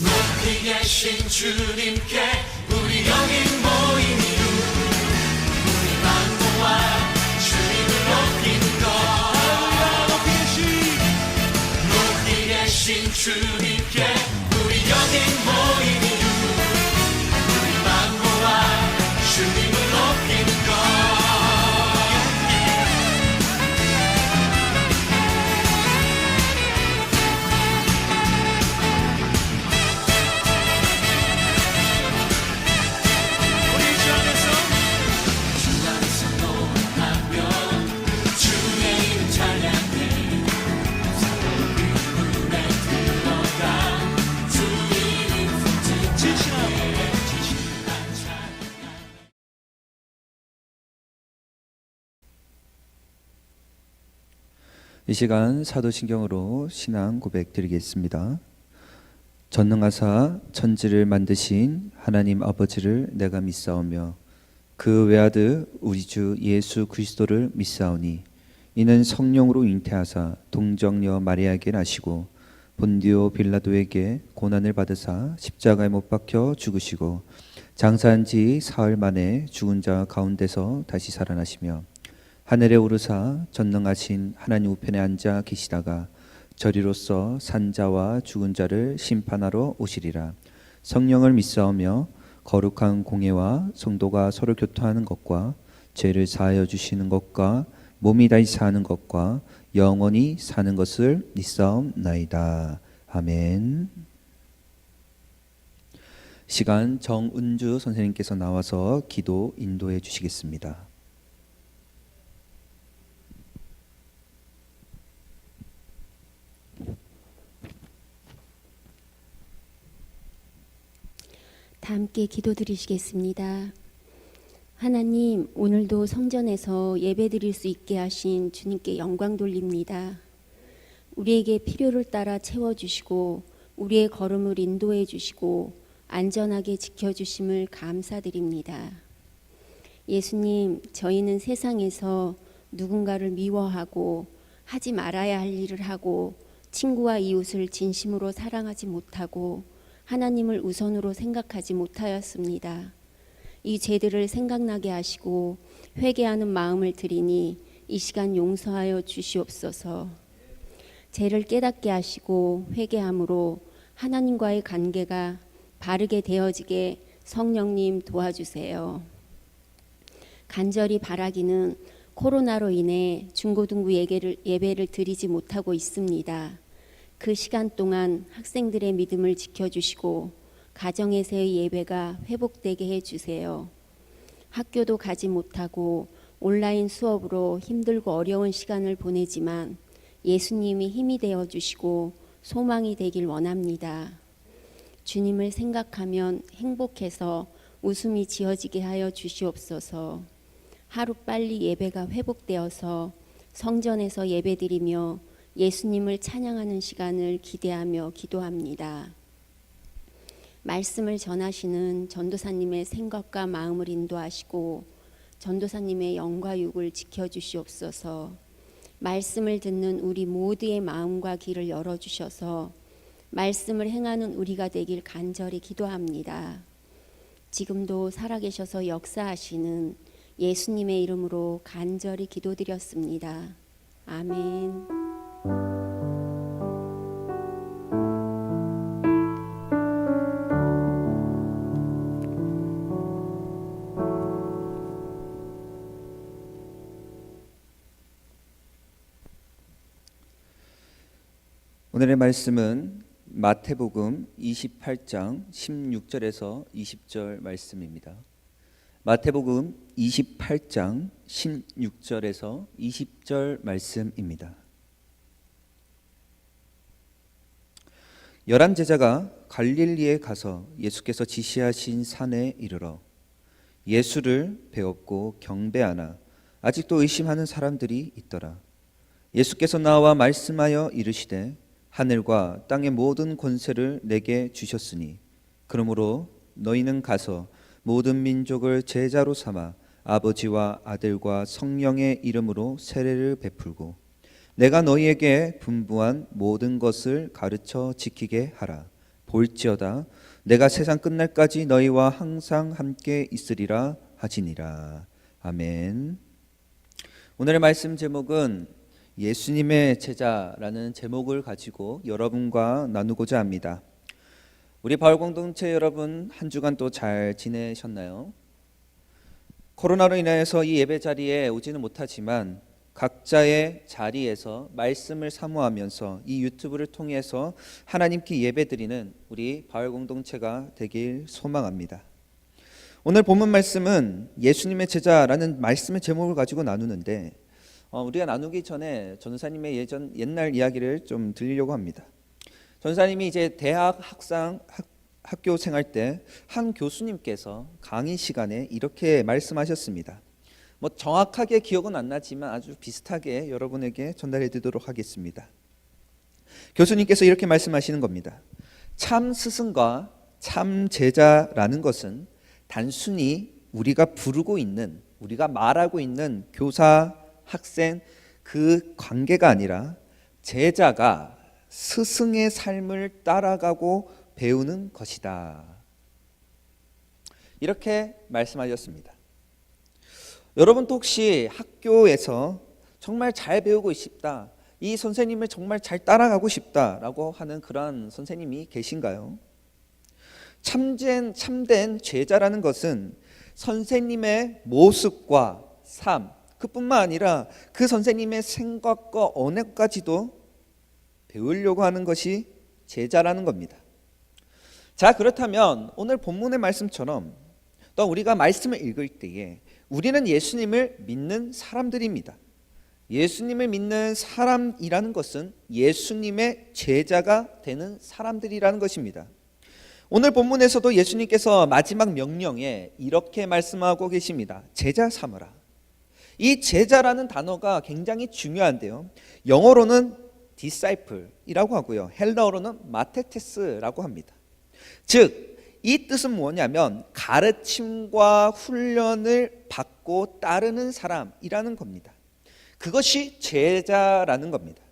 높이 계신 주님께 우리 여긴 모인 이유 우리 만모와 주님을 높이는 것 높이 계신 주님께 우리 여긴 모인 이유 우리 만모와 주님을 높이는 것 이 시간 사도신경으로 신앙 고백 드리겠습니다. 전능하사 천지를 만드신 하나님 아버지를 내가 믿사오며 그 외아들 우리 주 예수 그리스도를 믿사오니 이는 성령으로 잉태하사 동정녀 마리아에게 나시고 본디오 빌라도에게 고난을 받으사 십자가에 못 박혀 죽으시고 장사한 지 사흘 만에 죽은 자 가운데서 다시 살아나시며 하늘에 오르사 전능하신 하나님 우편에 앉아 계시다가 저리로서 산자와 죽은 자를 심판하러 오시리라. 성령을 믿사오며 거룩한 공예와 성도가 서로 교통하는 것과 죄를 사하여 주시는 것과 몸이 다시 사는 것과 영원히 사는 것을 믿사옵나이다. 아멘. 시간 정은주 선생님께서 나와서 기도 인도해 주시겠습니다. 다 함께 기도드리시겠습니다. 하나님, 오늘도 성전에서 예배드릴 수 있게 하신 주님께 영광 돌립니다. 우리에게 필요를 따라 채워주시고 우리의 걸음을 인도해 주시고 안전하게 지켜주심을 감사드립니다. 예수님, 저희는 세상에서 누군가를 미워하고 하지 말아야 할 일을 하고 친구와 이웃을 진심으로 사랑하지 못하고 하나님을 우선으로 생각하지 못하였습니다. 이 죄들을 생각나게 하시고 회개하는 마음을 드리니 이 시간 용서하여 주시옵소서. 죄를 깨닫게 하시고 회개함으로 하나님과의 관계가 바르게 되어지게 성령님 도와주세요. 간절히 바라기는 코로나로 인해 중고등부 예배를 드리지 못하고 있습니다. 그 시간 동안 학생들의 믿음을 지켜주시고 가정에서의 예배가 회복되게 해주세요. 학교도 가지 못하고 온라인 수업으로 힘들고 어려운 시간을 보내지만 예수님이 힘이 되어주시고 소망이 되길 원합니다. 주님을 생각하면 행복해서 웃음이 지어지게 하여 주시옵소서. 하루빨리 예배가 회복되어서 성전에서 예배드리며 예수님을 찬양하는 시간을 기대하며 기도합니다. 말씀을 전하시는 전도사님의 생각과 마음을 인도하시고 전도사님의 영과 육을 지켜주시옵소서. 말씀을 듣는 우리 모두의 마음과 귀를 열어주셔서 말씀을 행하는 우리가 되길 간절히 기도합니다. 지금도 살아계셔서 역사하시는 예수님의 이름으로 간절히 기도드렸습니다. 아멘. 오늘의 말씀은 마태복음 28장 16절에서 20절 말씀입니다. 마태복음 28장 16절에서 20절 말씀입니다. 11 제자가 갈릴리에 가서 예수께서 지시하신 산에 이르러 예수를 배웠고 경배하나 아직도 의심하는 사람들이 있더라. 예수께서 나와 말씀하여 이르시되 하늘과 땅의 모든 권세를 내게 주셨으니 그러므로 너희는 가서 모든 민족을 제자로 삼아 아버지와 아들과 성령의 이름으로 세례를 베풀고 내가 너희에게 분부한 모든 것을 가르쳐 지키게 하라. 볼지어다 내가 세상 끝날까지 너희와 항상 함께 있으리라 하지니라. 아멘. 오늘의 말씀 제목은 예수님의 제자라는 제목을 가지고 여러분과 나누고자 합니다. 우리 바울 공동체 여러분, 한 주간 또 잘 지내셨나요? 코로나로 인해서 이 예배 자리에 오지는 못하지만 각자의 자리에서 말씀을 사모하면서 이 유튜브를 통해서 하나님께 예배드리는 우리 바울 공동체가 되길 소망합니다. 오늘 본문 말씀은 예수님의 제자라는 말씀의 제목을 가지고 나누는데 우리가 나누기 전에 전도사님의 옛날 이야기를 좀 들리려고 합니다. 전도사님이 이제 대학 학교 생활 때 한 교수님께서 강의 시간에 이렇게 말씀하셨습니다. 뭐 정확하게 기억은 안 나지만 아주 비슷하게 여러분에게 전달해 드리도록 하겠습니다. 교수님께서 이렇게 말씀하시는 겁니다. 참 스승과 참 제자라는 것은 단순히 우리가 부르고 있는, 우리가 말하고 있는 교사, 학생 그 관계가 아니라 제자가 스승의 삶을 따라가고 배우는 것이다. 이렇게 말씀하셨습니다. 여러분도 혹시 학교에서 정말 잘 배우고 싶다, 이 선생님을 정말 잘 따라가고 싶다라고 하는 그러한 선생님이 계신가요? 참된 제자라는 것은 선생님의 모습과 삶, 그뿐만 아니라 그 선생님의 생각과 언어까지도 배우려고 하는 것이 제자라는 겁니다. 자, 그렇다면 오늘 본문의 말씀처럼 또 우리가 말씀을 읽을 때에 우리는 예수님을 믿는 사람들입니다. 예수님을 믿는 사람이라는 것은 예수님의 제자가 되는 사람들이라는 것입니다. 오늘 본문에서도 예수님께서 마지막 명령에 이렇게 말씀하고 계십니다. 제자 삼으라. 이 제자라는 단어가 굉장히 중요한데요. 영어로는 disciple이라고 하고요. 헬라어로는 마테테스라고 합니다. 즉 이 뜻은 뭐냐면 가르침과 훈련을 받고 따르는 사람이라는 겁니다. 그것이 제자라는 겁니다.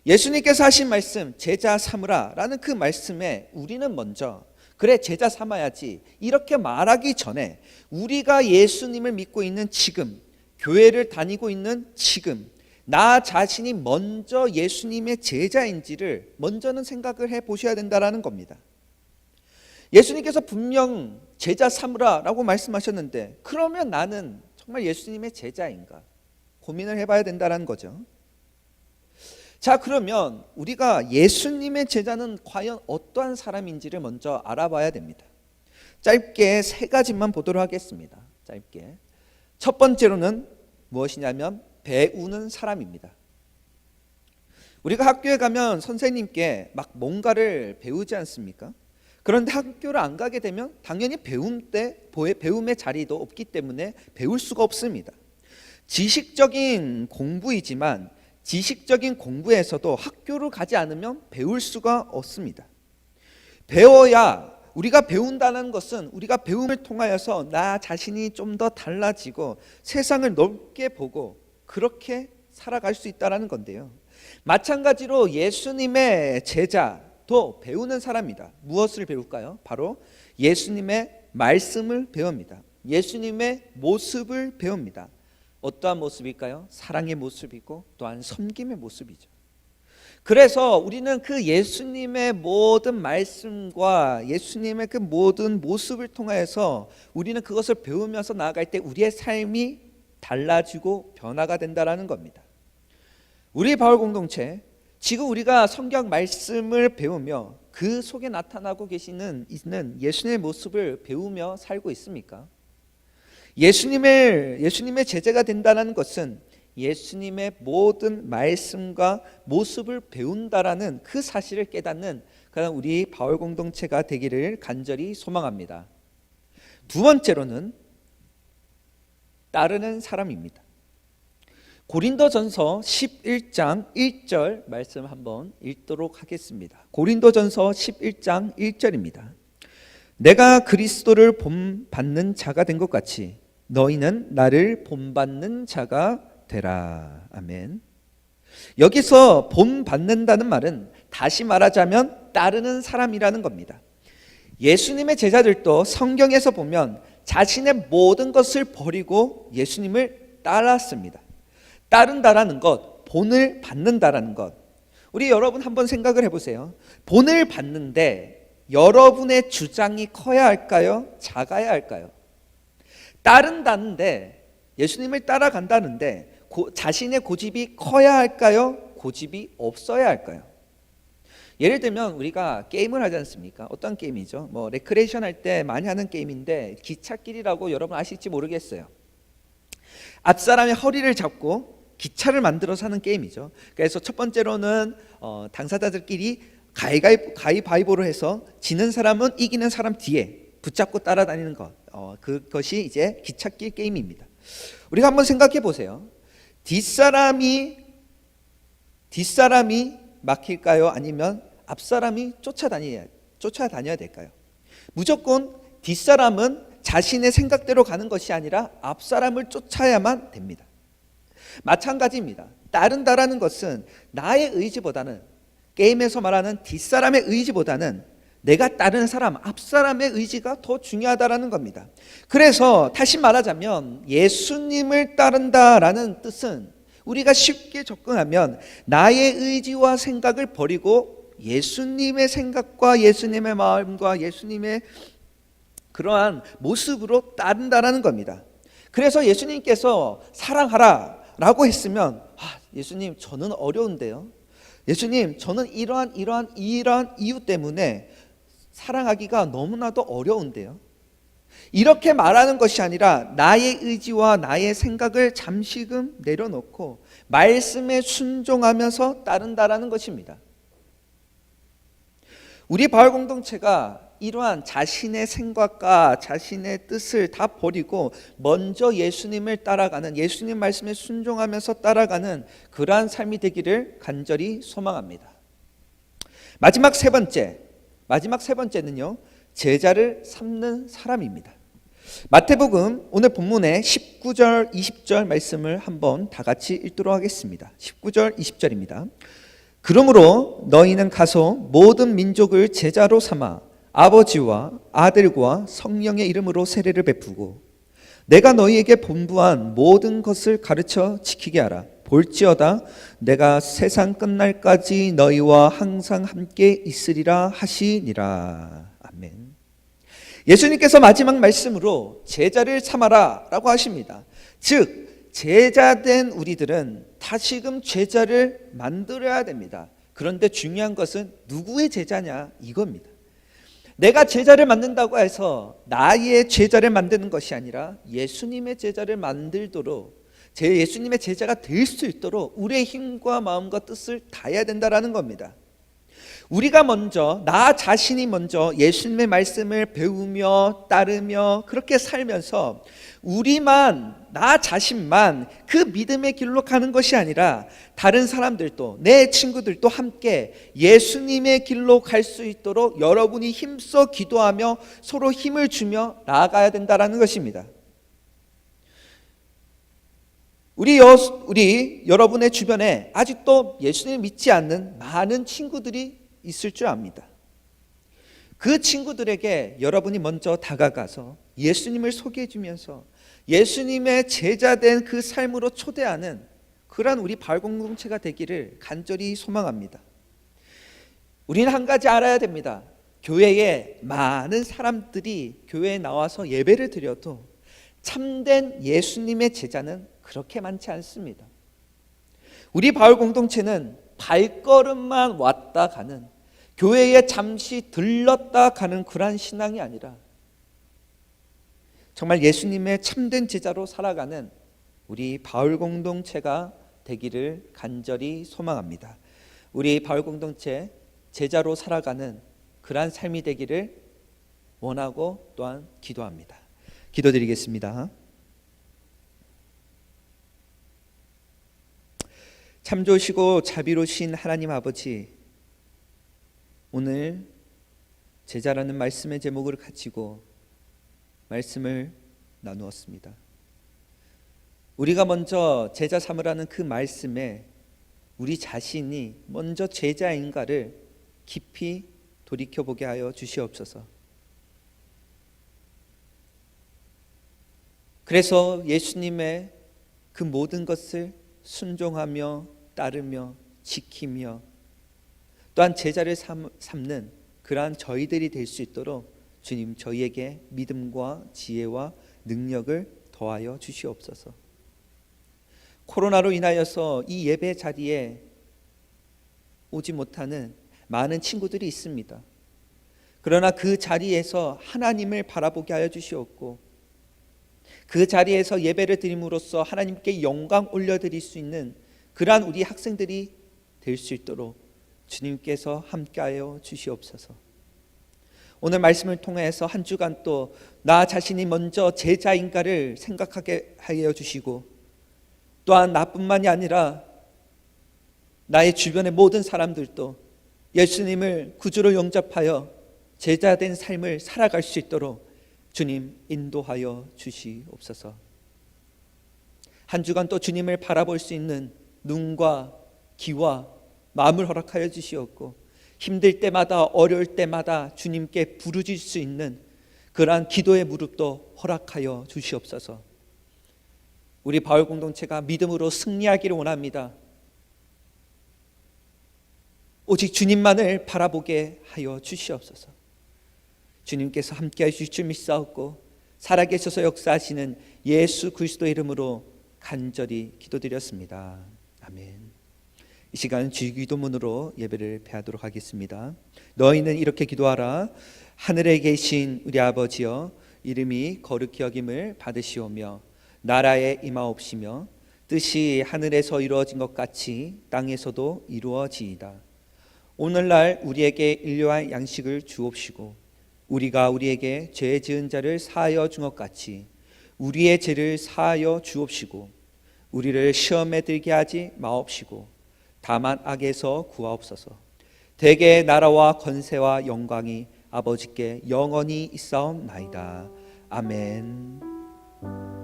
예수님께서 하신 말씀 제자 삼으라라는 그 말씀에 우리는 먼저 그래 제자 삼아야지 이렇게 말하기 전에 우리가 예수님을 믿고 있는 지금, 교회를 다니고 있는 지금 나 자신이 먼저 예수님의 제자인지를 먼저는 생각을 해보셔야 된다는 겁니다. 예수님께서 분명 제자 삼으라라고 말씀하셨는데 그러면 나는 정말 예수님의 제자인가 고민을 해봐야 된다는 거죠. 자, 그러면 우리가 예수님의 제자는 과연 어떠한 사람인지를 먼저 알아봐야 됩니다. 짧게 세 가지만 보도록 하겠습니다. 짧게. 첫 번째로는 무엇이냐면 배우는 사람입니다. 우리가 학교에 가면 선생님께 막 뭔가를 배우지 않습니까? 그런데 학교를 안 가게 되면 당연히 배움의 자리도 없기 때문에 배울 수가 없습니다. 지식적인 공부이지만 지식적인 공부에서도 학교를 가지 않으면 배울 수가 없습니다. 배워야 우리가 배운다는 것은 우리가 배움을 통하여서 나 자신이 좀 더 달라지고 세상을 넓게 보고 그렇게 살아갈 수 있다는 건데요. 마찬가지로 예수님의 제자도 배우는 사람이다. 무엇을 배울까요? 바로 예수님의 말씀을 배웁니다. 예수님의 모습을 배웁니다. 어떠한 모습일까요? 사랑의 모습이고 또한 섬김의 모습이죠. 그래서 우리는 그 예수님의 모든 말씀과 예수님의 그 모든 모습을 통해서 우리는 그것을 배우면서 나아갈 때 우리의 삶이 달라지고 변화가 된다는 겁니다. 우리 바울 공동체, 지금 우리가 성경 말씀을 배우며 그 속에 나타나고 있는 예수님의 모습을 배우며 살고 있습니까? 예수님의 제자가 된다는 것은 예수님의 모든 말씀과 모습을 배운다라는 그 사실을 깨닫는 그런 우리 바울 공동체가 되기를 간절히 소망합니다. 두 번째로는 따르는 사람입니다. 고린도전서 11장 1절 말씀 한번 읽도록 하겠습니다. 고린도전서 11장 1절입니다. 내가 그리스도를 본받는 자가 된 것 같이 너희는 나를 본받는 자가 되라. 아멘. 여기서 본받는다는 말은 다시 말하자면 따르는 사람이라는 겁니다. 예수님의 제자들도 성경에서 보면 자신의 모든 것을 버리고 예수님을 따랐습니다. 따른다라는 것, 본을 받는다라는 것. 우리 여러분 한번 생각을 해보세요. 본을 받는데 여러분의 주장이 커야 할까요? 작아야 할까요? 따른다는데, 예수님을 따라간다는데 자신의 고집이 커야 할까요? 고집이 없어야 할까요? 예를 들면 우리가 게임을 하지 않습니까? 어떤 게임이죠? 레크레이션 할 때 많이 하는 게임인데 기찻길이라고 여러분 아실지 모르겠어요. 앞사람의 허리를 잡고 기차를 만들어서 하는 게임이죠. 그래서 첫 번째로는 당사자들끼리 가위바위보로 해서 지는 사람은 이기는 사람 뒤에 붙잡고 따라다니는 것. 그것이 이제 기찻길 게임입니다. 우리가 한번 생각해 보세요. 뒷사람이 막힐까요? 아니면 앞사람이 쫓아다녀야 될까요? 무조건 뒷사람은 자신의 생각대로 가는 것이 아니라 앞사람을 쫓아야만 됩니다. 마찬가지입니다. 따른다라는 것은 나의 의지보다는, 게임에서 말하는 뒷사람의 의지보다는 내가 따르는 사람, 앞사람의 의지가 더 중요하다라는 겁니다. 그래서 다시 말하자면 예수님을 따른다라는 뜻은 우리가 쉽게 접근하면 나의 의지와 생각을 버리고 예수님의 생각과 예수님의 마음과 예수님의 그러한 모습으로 따른다라는 겁니다. 그래서 예수님께서 사랑하라 라고 했으면, 예수님 저는 어려운데요, 예수님 저는 이러한 이유 때문에 사랑하기가 너무나도 어려운데요, 이렇게 말하는 것이 아니라 나의 의지와 나의 생각을 잠시금 내려놓고 말씀에 순종하면서 따른다라는 것입니다. 우리 바울 공동체가 이러한 자신의 생각과 자신의 뜻을 다 버리고 먼저 예수님을 따라가는, 예수님 말씀에 순종하면서 따라가는 그러한 삶이 되기를 간절히 소망합니다. 마지막 세 번째는요, 제자를 삼는 사람입니다. 마태복음 오늘 본문의 19절 20절 말씀을 한번 다 같이 읽도록 하겠습니다. 19절 20절입니다. 그러므로 너희는 가서 모든 민족을 제자로 삼아 아버지와 아들과 성령의 이름으로 세례를 베푸고 내가 너희에게 분부한 모든 것을 가르쳐 지키게 하라. 볼지어다 내가 세상 끝날까지 너희와 항상 함께 있으리라 하시니라. 아멘. 예수님께서 마지막 말씀으로 제자를 삼아라 라고 하십니다. 즉 제자된 우리들은 다시금 제자를 만들어야 됩니다. 그런데 중요한 것은 누구의 제자냐 이겁니다. 내가 제자를 만든다고 해서 나의 제자를 만드는 것이 아니라 예수님의 제자를 만들도록, 예수님의 제자가 될 수 있도록 우리의 힘과 마음과 뜻을 다해야 된다라는 겁니다. 우리가 먼저, 나 자신이 먼저 예수님의 말씀을 배우며 따르며 그렇게 살면서 나 자신만 그 믿음의 길로 가는 것이 아니라 다른 사람들도, 내 친구들도 함께 예수님의 길로 갈 수 있도록 여러분이 힘써 기도하며 서로 힘을 주며 나아가야 된다는 것입니다. 우리 여러분의 주변에 아직도 예수님을 믿지 않는 많은 친구들이 있을 줄 압니다. 그 친구들에게 여러분이 먼저 다가가서 예수님을 소개해 주면서 예수님의 제자된 그 삶으로 초대하는 그러한 우리 바울 공동체가 되기를 간절히 소망합니다. 우리는 한 가지 알아야 됩니다. 교회에 많은 사람들이 교회에 나와서 예배를 드려도 참된 예수님의 제자는 그렇게 많지 않습니다. 우리 바울 공동체는 발걸음만 왔다 가는, 교회에 잠시 들렀다 가는 그러한 신앙이 아니라 정말 예수님의 참된 제자로 살아가는 우리 바울 공동체가 되기를 간절히 소망합니다. 우리 바울 공동체 제자로 살아가는 그러한 삶이 되기를 원하고 또한 기도합니다. 기도드리겠습니다. 참 좋으시고 자비로우신 하나님 아버지, 오늘 제자라는 말씀의 제목을 가지고 말씀을 나누었습니다. 우리가 먼저 제자 삼으라는 그 말씀에 우리 자신이 먼저 제자인가를 깊이 돌이켜보게 하여 주시옵소서. 그래서 예수님의 그 모든 것을 순종하며 따르며 지키며 또한 제자를 삼는 그러한 저희들이 될 수 있도록 주님 저희에게 믿음과 지혜와 능력을 더하여 주시옵소서. 코로나로 인하여서 이 예배 자리에 오지 못하는 많은 친구들이 있습니다. 그러나 그 자리에서 하나님을 바라보게 하여 주시옵고 그 자리에서 예배를 드림으로써 하나님께 영광 올려드릴 수 있는 그러한 우리 학생들이 될 수 있도록 주님께서 함께하여 주시옵소서. 오늘 말씀을 통해서 한 주간 또 나 자신이 먼저 제자인가를 생각하게 하여 주시고 또한 나뿐만이 아니라 나의 주변의 모든 사람들도 예수님을 구주로 영접하여 제자된 삶을 살아갈 수 있도록 주님 인도하여 주시옵소서. 한 주간 또 주님을 바라볼 수 있는 눈과 귀와 마음을 허락하여 주시옵고 힘들 때마다 어려울 때마다 주님께 부르짖을 수 있는 그러한 기도의 무릎도 허락하여 주시옵소서. 우리 바울 공동체가 믿음으로 승리하기를 원합니다. 오직 주님만을 바라보게 하여 주시옵소서. 주님께서 함께해 주실 줄 믿사옵고 살아계셔서 역사하시는 예수 그리스도의 이름으로 간절히 기도드렸습니다. 아멘. 이 시간은 주기도문으로 예배를 폐하도록 하겠습니다. 너희는 이렇게 기도하라. 하늘에 계신 우리 아버지여, 이름이 거룩히 여김을 받으시오며 나라에 임하옵시며 뜻이 하늘에서 이루어진 것 같이 땅에서도 이루어지이다. 오늘날 우리에게 일용할 양식을 주옵시고 우리가 우리에게 죄 지은 자를 사하여 준 것 같이 우리의 죄를 사하여 주옵시고 우리를 시험에 들게 하지 마옵시고 다만 악에서 구하옵소서. 대개 나라와 권세와 영광이 아버지께 영원히 있사옵나이다. 아멘.